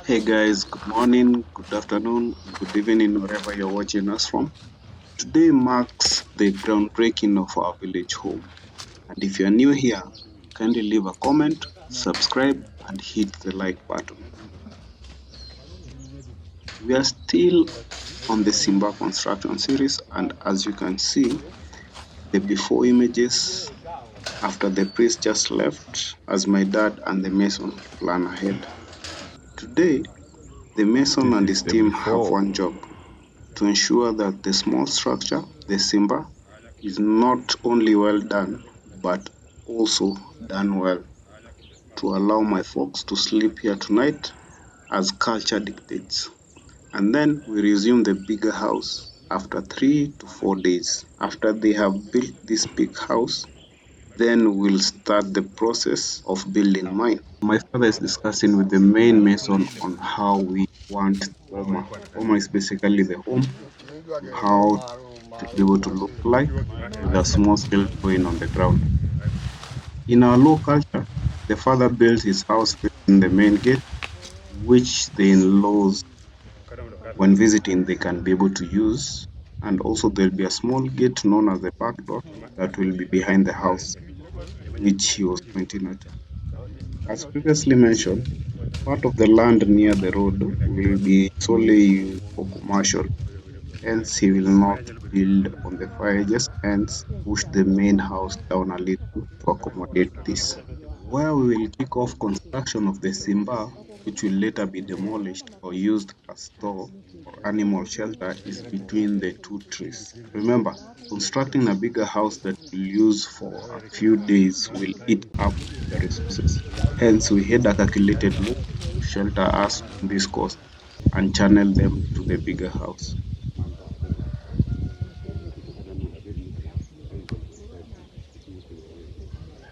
Hey guys, good morning, good afternoon, good evening, wherever you're watching us from. Today marks the groundbreaking of our village home. And if you're new here, kindly leave a comment, subscribe, and hit the like button. We are still on the Simba construction series, and as you can see, the before images after the priest just left, as my dad and the mason plan ahead. Today, the mason This and is his the team have before. one job: to ensure that the small structure, the Simba, is not only well done, but also done well to allow my folks to sleep here tonight as culture dictates. And then we resume the bigger house after 3 to 4 days. After they have built this big house, then we'll start the process of building mine. My father is discussing with the main mason on how we want the Boma. Boma is basically the home, how it will be able to look like with a small scale drawing on the ground. In our low culture, the father builds his house facing the main gate, which the in-laws, when visiting, they can be able to use. And also there'll be a small gate known as the back door that will be behind the house, which he was pointing at. As previously mentioned, part of the land near the road will be solely used for commercial. Hence, he will not build on the far edges, hence push the main house down a little to accommodate this. Where we will kick off construction of the Simba, which will later be demolished or used as store or animal shelter, is between the two trees. Remember, constructing a bigger house that we'll use for a few days will eat up the resources. Hence, we had a calculated move to shelter us from this cost and channel them to the bigger house.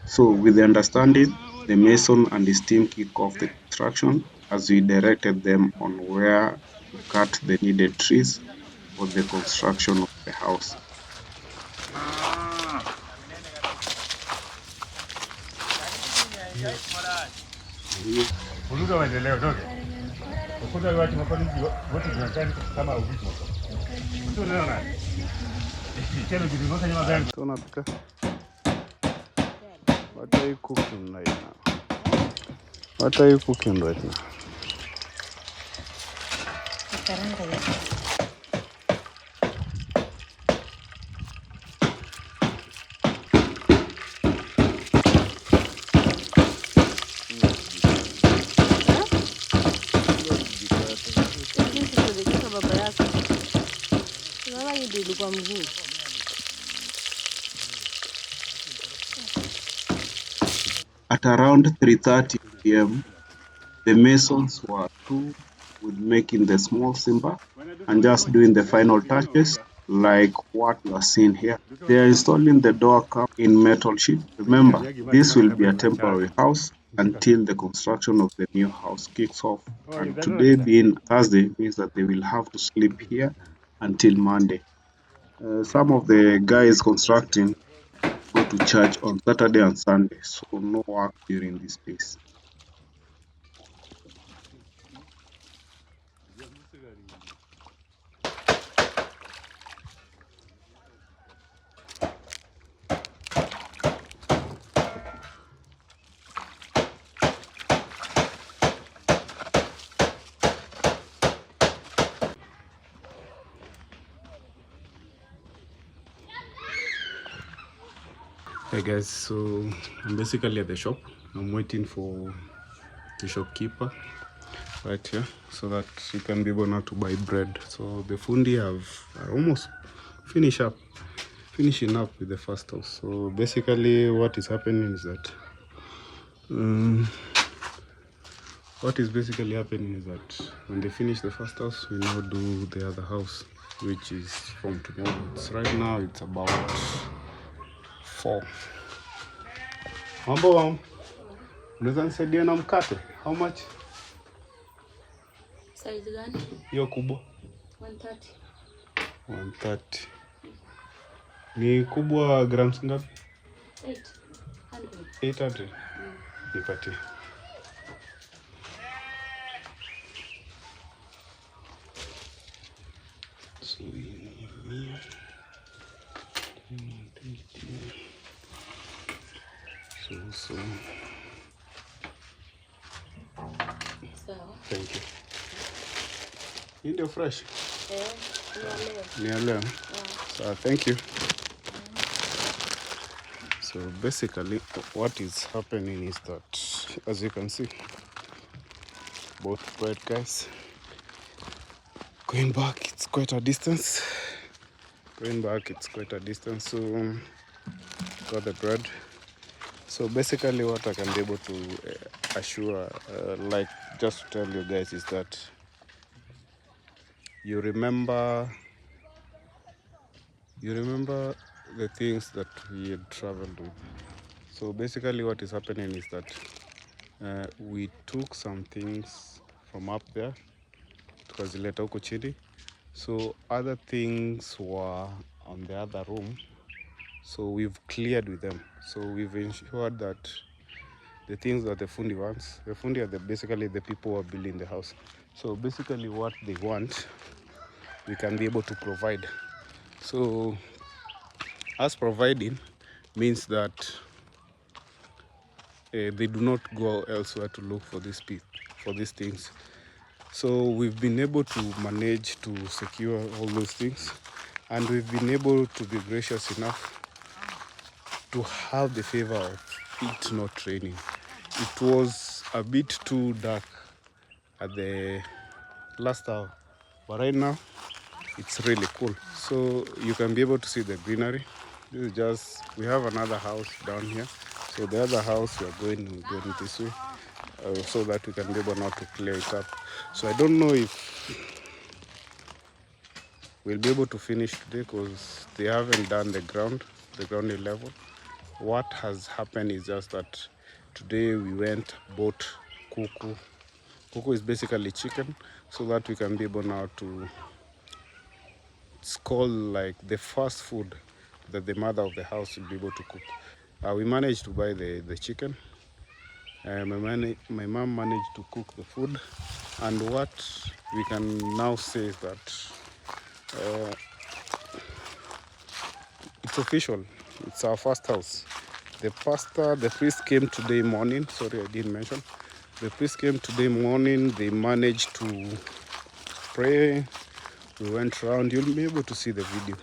So, with the understanding, the mason and his team kick off the construction as we directed them on where to cut the needed trees for the construction of the house. So unapika? What are you cooking right now? What are you cooking right now? At around 3:30 p.m., the masons were through with making the small Simba and just doing the final touches like what you are seeing here. They are installing the door cup in metal sheet. Remember, this will be a temporary house until the construction of the new house kicks off. And today being Thursday means that they will have to sleep here until Monday. Some of the guys constructing go to church on Saturday and Sunday, so no work during these days. Hey guys, so I'm basically at the shop. I'm waiting for the shopkeeper right here so that she can be able now to buy bread. So the fundi are almost finishing up with the first house. So basically what is happening is that um, when they finish the first house, we now do the other house, which is from tomorrow. Right now it's about 4. Mambo mom, unaweza nisaidia na mkate? How much? Size gani? Hiyo kubwa 130. 130. Ni kubwa grams ngapi? 800. 800. Nipatie. So thank you. Hii ndio fresh? Ni ya leo. So thank you. So basically what is happening is that, as you can see, both bread guys going back, it's quite a distance. So got the bread. So basically what I can be able to assure, like just to tell you guys, is that you remember the things that we had traveled with. So basically what is happening is that we took some things from up there tukazileta huko chini. So other things were on the other room. So we've cleared with them. So we've ensured that the things that the fundi wants, the fundi are basically the people who are building the house. So basically what they want, we can be able to provide. So us providing means that they do not go elsewhere to look for these things. So we've been able to manage to secure all those things, and we've been able to be gracious enough to have the favor of it not raining. It was a bit too dark at the last hour, but right now it's really cool. So you can be able to see the greenery. This is just, we have another house down here. So the other house we are going this way, so that we can be able now to clear it up. So I don't know if we'll be able to finish today because they haven't done the ground level. What has happened is just that today we went, bought kuku. Kuku is basically chicken, so that we can be able now to, it's called like the first food that the mother of the house will be able to cook. We managed to buy the chicken. My mom managed to cook the food, and what we can now say is that it's official. It's our first house. The priest came today morning. Sorry, I didn't mention. The priest came today morning. They managed to pray. We went around. You'll be able to see the video.